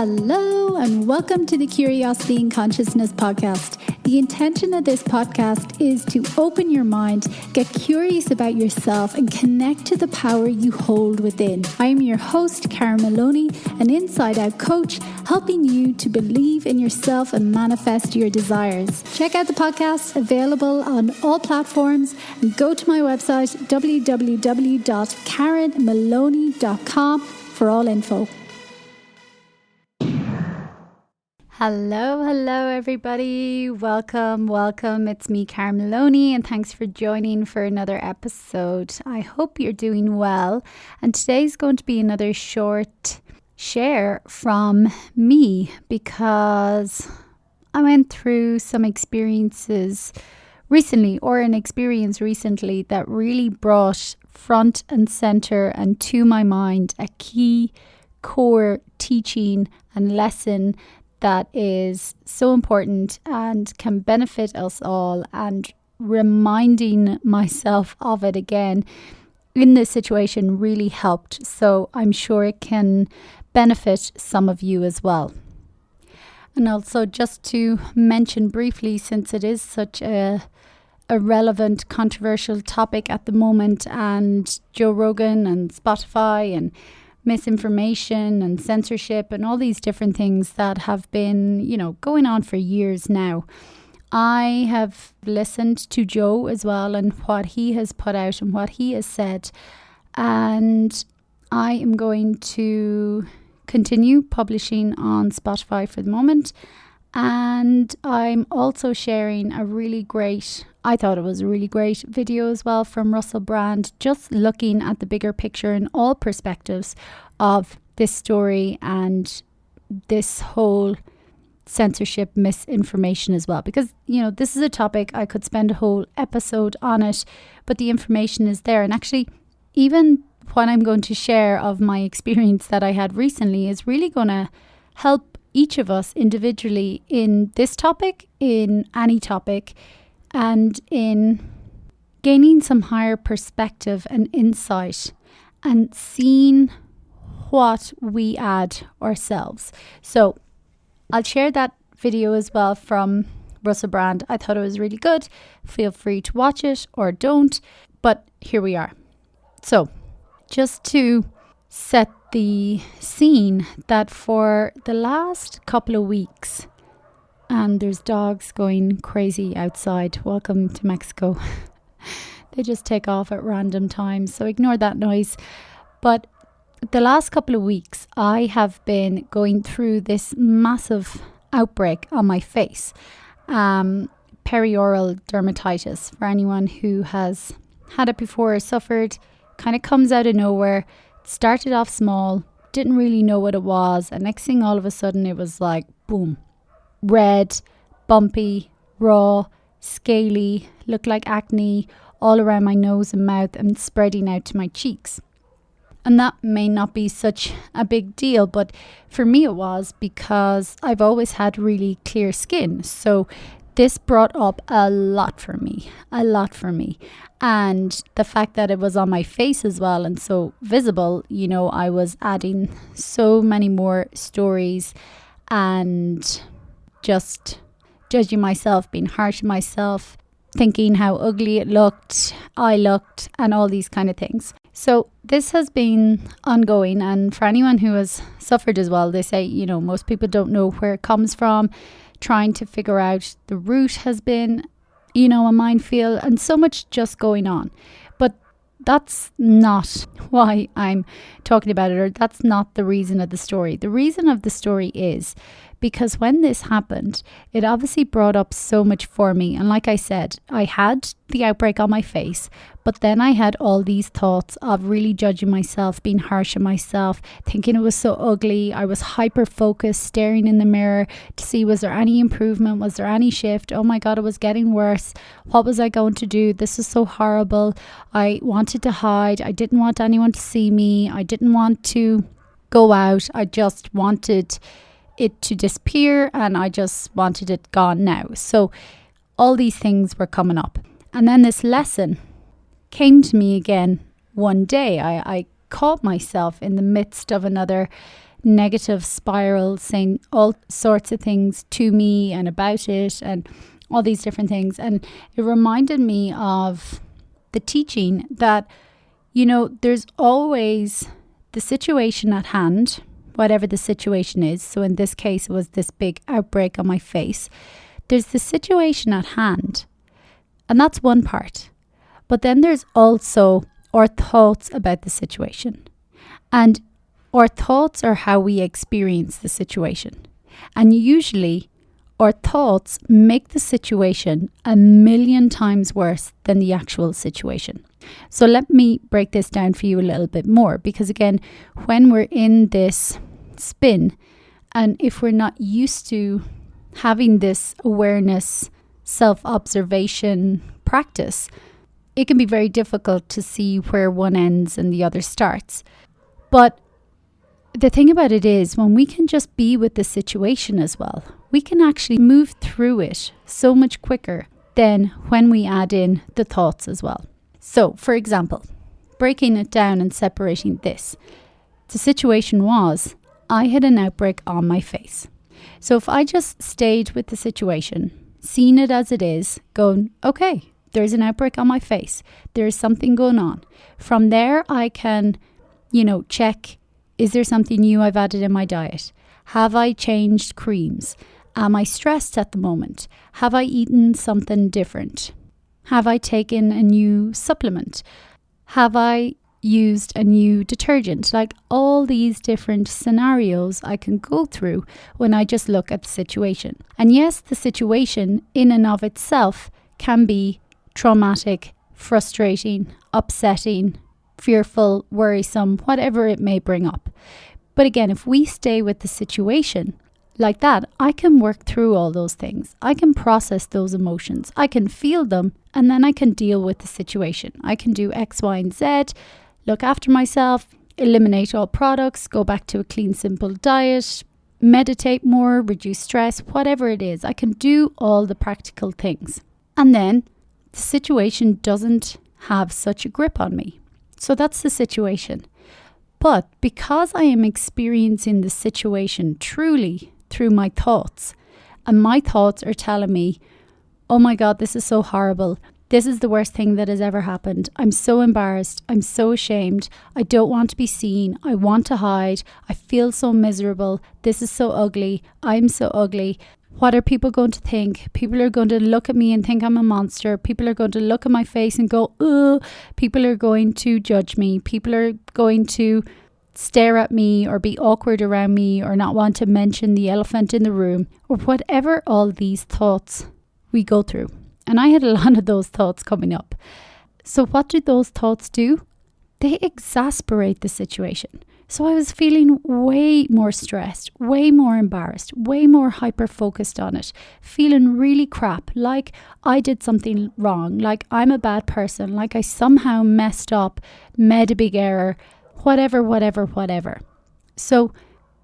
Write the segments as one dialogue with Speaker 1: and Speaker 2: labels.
Speaker 1: Hello and welcome to the Curiosity and Consciousness podcast. The intention of this podcast is to open your mind, get curious about yourself and connect to the power you hold within. I am your host, Maloney, an inside-out coach, helping you to believe in yourself and manifest your desires. Check out the podcast, available on all platforms, and go to my website, www.karenmaloney.com for all info. Hello everybody. Welcome. It's me, Maloney, and thanks for joining for another episode. I hope you're doing well. And today's going to be another short share from me because I went through some experiences recently, or an experience recently that really brought front and center and to my mind a key core teaching and lesson that is so important and can benefit us all, and reminding myself of it again in this situation really helped. So I'm sure it can benefit some of you as well. And also, just to mention briefly, since it is such a relevant, controversial topic at the moment, and Joe Rogan and Spotify and misinformation and censorship and all these different things that have been, going on for years now. I have listened to Joe as well and what he has put out and what he has said. And I am going to continue publishing on Spotify for the moment. And I'm also sharing I thought it was a really great video as well from Russell Brand, just looking at the bigger picture and all perspectives of this story and this whole censorship, misinformation as well. Because, this is a topic I could spend a whole episode on it, but the information is there. And actually, even what I'm going to share of my experience that I had recently is really going to help each of us individually in this topic, in any topic, and in gaining some higher perspective and insight and seeing what we add ourselves. So I'll share that video as well from Russell Brand. I thought it was really good. Feel free to watch it or don't, but here we are. So just to set the scene, that for the last couple of weeks, and there's dogs going crazy outside. Welcome to Mexico. They just take off at random times, so ignore that noise. But the last couple of weeks, I have been going through this massive outbreak on my face. Perioral dermatitis. For anyone who has had it before or suffered, kind of comes out of nowhere. Started off small, didn't really know what it was, and next thing all of a sudden it was like boom, red, bumpy, raw, scaly, looked like acne all around my nose and mouth and spreading out to my cheeks. And that may not be such a big deal, but for me it was, because I've always had really clear skin. So this brought up a lot for me. And the fact that it was on my face as well and so visible, I was adding so many more stories and just judging myself, being harsh on myself, thinking how ugly I looked, and all these kind of things. So this has been ongoing, and for anyone who has suffered as well, they say, most people don't know where it comes from. Trying to figure out the root has been, a minefield, and so much just going on. But that's not why I'm talking about it, or that's not the reason of the story. The reason of the story is because when this happened, it obviously brought up so much for me. And like I said, I had the outbreak on my face, but then I had all these thoughts of really judging myself, being harsh on myself, thinking it was so ugly. I was hyper focused, staring in the mirror to see, was there any improvement? Was there any shift? Oh my God, it was getting worse. What was I going to do? This is so horrible. I wanted to hide. I didn't want anyone to see me. I didn't want to go out. I just wanted it to disappear, and I just wanted it gone now. So all these things were coming up. And then this lesson came to me again one day. I caught myself in the midst of another negative spiral, saying all sorts of things to me and about it and all these different things. And it reminded me of the teaching that, there's always the situation at hand, whatever the situation is. So in this case, it was this big outbreak on my face. There's the situation at hand, and that's one part. But then there's also our thoughts about the situation. And our thoughts are how we experience the situation. And usually our thoughts make the situation 1,000,000 times worse than the actual situation. So let me break this down for you a little bit more, because again, when we're in this spin, and if we're not used to having this awareness, self-observation practice, it can be very difficult to see where one ends and the other starts. But the thing about it is, when we can just be with the situation as well, we can actually move through it so much quicker than when we add in the thoughts as well. So, for example, breaking it down and separating this. The situation was, I had an outbreak on my face. So if I just stayed with the situation, seen it as it is, going, okay, there's an outbreak on my face. There's something going on. From there, I can, check, is there something new I've added in my diet? Have I changed creams? Am I stressed at the moment? Have I eaten something different? Have I taken a new supplement? Have I used a new detergent? Like all these different scenarios I can go through when I just look at the situation. And yes, the situation in and of itself can be traumatic, frustrating, upsetting, fearful, worrisome, whatever it may bring up. But again, if we stay with the situation like that, I can work through all those things. I can process those emotions. I can feel them, and then I can deal with the situation. I can do X, Y, and Z, look after myself, eliminate all products, go back to a clean, simple diet, meditate more, reduce stress, whatever it is. I can do all the practical things. And then the situation doesn't have such a grip on me. So that's the situation. But because I am experiencing the situation truly through my thoughts, and my thoughts are telling me, oh my God, this is so horrible. This is the worst thing that has ever happened. I'm so embarrassed. I'm so ashamed. I don't want to be seen. I want to hide. I feel so miserable. This is so ugly. I'm so ugly. What are people going to think? People are going to look at me and think I'm a monster. People are going to look at my face and go, ugh. People are going to judge me. People are going to stare at me or be awkward around me or not want to mention the elephant in the room, or whatever all these thoughts we go through. And I had a lot of those thoughts coming up. So what do those thoughts do? They exasperate the situation. So I was feeling way more stressed, way more embarrassed, way more hyper-focused on it, feeling really crap, like I did something wrong, like I'm a bad person, like I somehow messed up, made a big error, whatever. So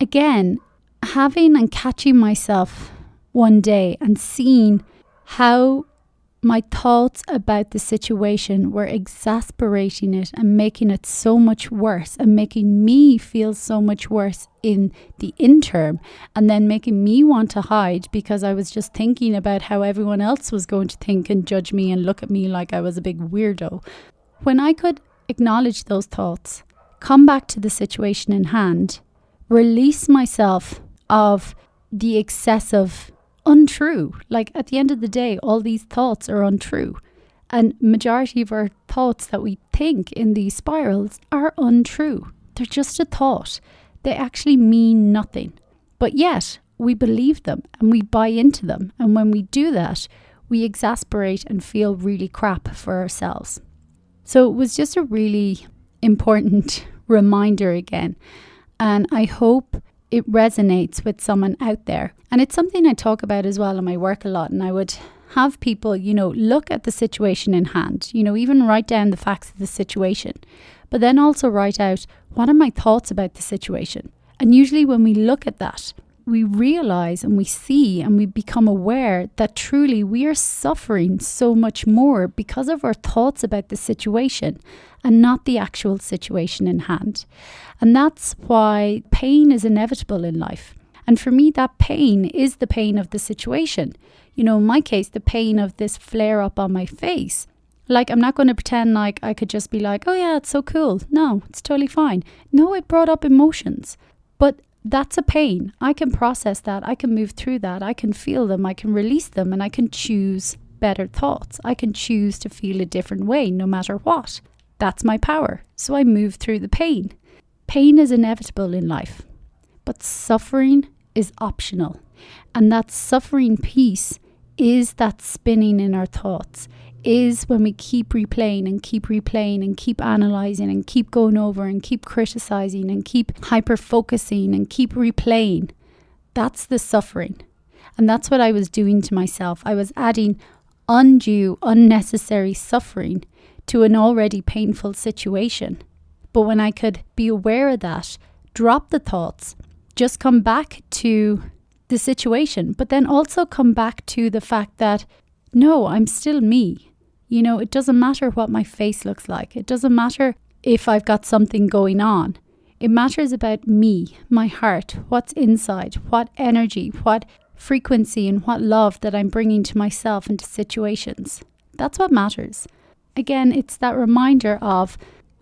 Speaker 1: again, having and catching myself one day and seeing how my thoughts about the situation were exasperating it and making it so much worse and making me feel so much worse in the interim, and then making me want to hide because I was just thinking about how everyone else was going to think and judge me and look at me like I was a big weirdo. When I could acknowledge those thoughts, come back to the situation in hand, release myself of the excessive untrue. Like at the end of the day, all these thoughts are untrue. And majority of our thoughts that we think in these spirals are untrue. They're just a thought. They actually mean nothing. But yet we believe them and we buy into them. And when we do that, we exasperate and feel really crap for ourselves. So it was just a really important reminder again. And I hope it resonates with someone out there. And it's something I talk about as well in my work a lot. And I would have people, look at the situation in hand, even write down the facts of the situation, but then also write out, what are my thoughts about the situation? And usually when we look at that, we realize and we see and we become aware that truly we are suffering so much more because of our thoughts about the situation and not the actual situation in hand. And that's why pain is inevitable in life. And for me, that pain is the pain of the situation. You know, in my case, the pain of this flare up on my face. Like, I'm not going to pretend like I could just be like, oh yeah, it's so cool. No, it's totally fine. No, it brought up emotions. But that's a pain. I can process that. I can move through that. I can feel them. I can release them. And I can choose better thoughts. I can choose to feel a different way no matter what. That's my power. So I move through the pain. Pain is inevitable in life. But suffering is optional. And that suffering piece is that spinning in our thoughts, is when we keep replaying and keep analysing and keep going over and keep criticising and keep hyper-focusing and keep replaying. That's the suffering. And that's what I was doing to myself. I was adding undue, unnecessary suffering to an already painful situation. But when I could be aware of that, drop the thoughts, just come back to the situation, but then also come back to the fact that, no, I'm still me. You know, it doesn't matter what my face looks like. It doesn't matter if I've got something going on. It matters about me, my heart, what's inside, what energy, what frequency and what love that I'm bringing to myself and to situations. That's what matters. Again, it's that reminder of,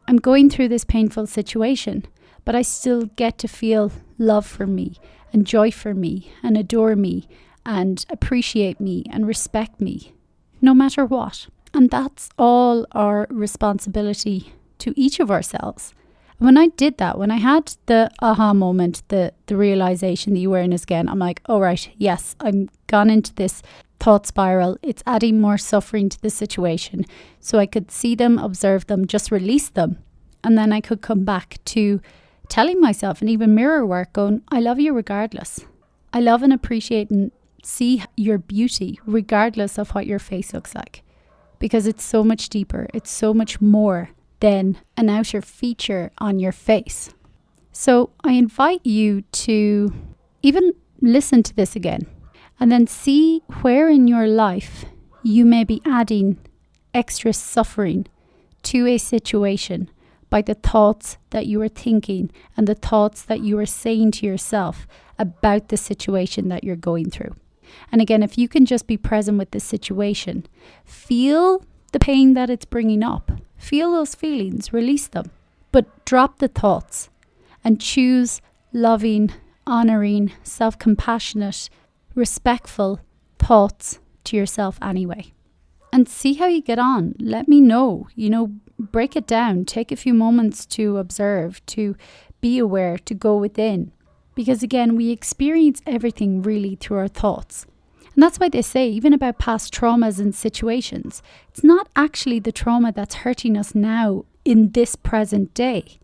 Speaker 1: I'm going through this painful situation, but I still get to feel love for me and joy for me and adore me and appreciate me and respect me, no matter what. And that's all our responsibility to each of ourselves. When I did that, when I had the aha moment, the realization, the awareness again, I'm like, oh right, yes, I'm gone into this thought spiral. It's adding more suffering to the situation. So I could see them, observe them, just release them. And then I could come back to telling myself, and even mirror work, going, I love you regardless. I love and appreciate and see your beauty regardless of what your face looks like. Because it's so much deeper. It's so much more than an outer feature on your face. So I invite you to even listen to this again and then see where in your life you may be adding extra suffering to a situation by the thoughts that you are thinking and the thoughts that you are saying to yourself about the situation that you're going through. And again, if you can just be present with the situation, feel the pain that it's bringing up, feel those feelings, release them, but drop the thoughts and choose loving, honouring, self-compassionate, respectful thoughts to yourself anyway. And see how you get on. Let me know, break it down, take a few moments to observe, to be aware, to go within. Because again, we experience everything really through our thoughts. And that's why they say, even about past traumas and situations, it's not actually the trauma that's hurting us now in this present day.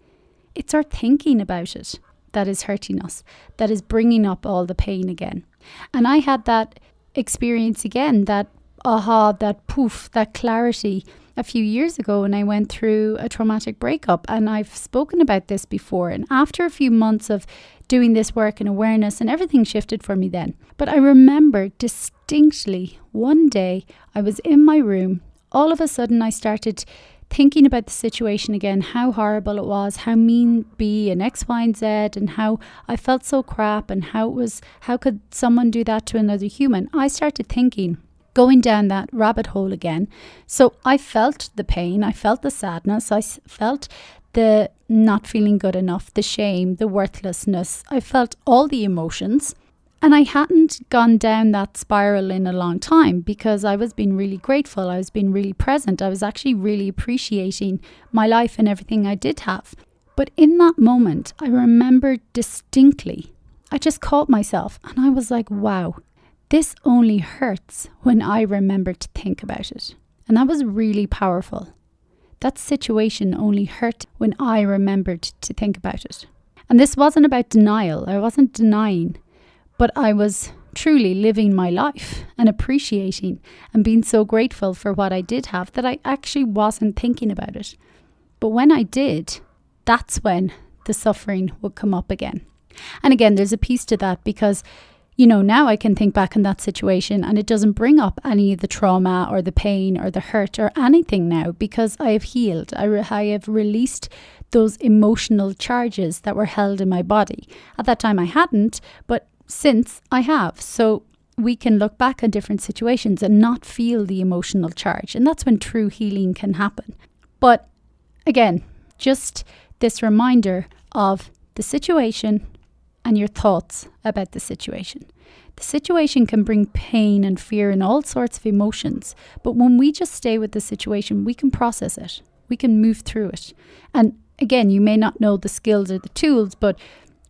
Speaker 1: It's our thinking about it that is hurting us, that is bringing up all the pain again. And I had that experience again, that aha, that poof, that clarity a few years ago when I went through a traumatic breakup. And I've spoken about this before. And after a few months of doing this work and awareness, and everything shifted for me then. But I remember distinctly one day I was in my room. All of a sudden I started thinking about the situation again, how horrible it was, how mean B and X, Y, and Z, and how I felt so crap, and how could someone do that to another human? I started thinking, going down that rabbit hole again. So I felt the pain, I felt the sadness, I felt the not feeling good enough, the shame, the worthlessness. I felt all the emotions. And I hadn't gone down that spiral in a long time because I was being really grateful. I was being really present. I was actually really appreciating my life and everything I did have. But in that moment, I remember distinctly, I just caught myself and I was like, wow, this only hurts when I remember to think about it. And that was really powerful. That situation only hurt when I remembered to think about it. And this wasn't about denial. I wasn't denying. But I was truly living my life and appreciating and being so grateful for what I did have that I actually wasn't thinking about it. But when I did, that's when the suffering would come up again. And again, there's a piece to that because, now I can think back in that situation and it doesn't bring up any of the trauma or the pain or the hurt or anything now because I have healed. I have released those emotional charges that were held in my body. At that time I hadn't, but since I have. So we can look back at different situations and not feel the emotional charge. And that's when true healing can happen. But again, just this reminder of the situation and your thoughts about the situation. The situation can bring pain and fear and all sorts of emotions. But when we just stay with the situation, we can process it. We can move through it. And again, you may not know the skills or the tools, but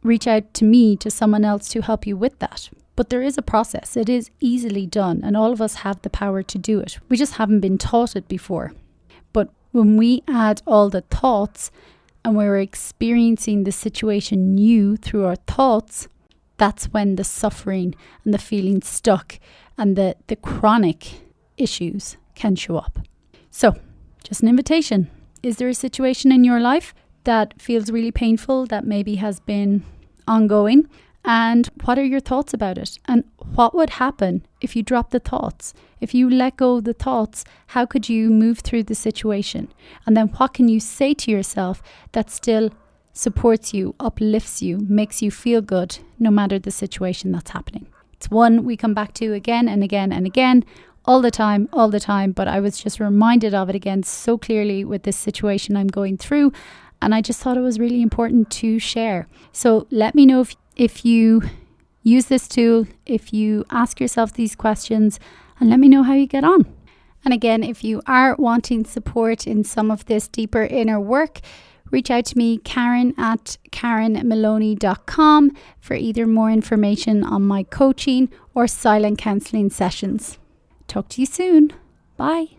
Speaker 1: reach out to me, to someone else to help you with that. But there is a process. It is easily done. And all of us have the power to do it. We just haven't been taught it before. But when we add all the thoughts and we're experiencing the situation new through our thoughts, that's when the suffering and the feeling stuck and the chronic issues can show up. So, just an invitation. Is there a situation in your life that feels really painful, that maybe has been ongoing? And what are your thoughts about it? And what would happen if you drop the thoughts? If you let go of the thoughts, how could you move through the situation? And then what can you say to yourself that still supports you, uplifts you, makes you feel good, no matter the situation that's happening? It's one we come back to again and again and again, all the time. But I was just reminded of it again so clearly with this situation I'm going through. And I just thought it was really important to share. So let me know if you use this tool, if you ask yourself these questions, and let me know how you get on. And again, if you are wanting support in some of this deeper inner work, reach out to me, Karen@KarenMaloney.com, for either more information on my coaching or silent counselling sessions. Talk to you soon. Bye.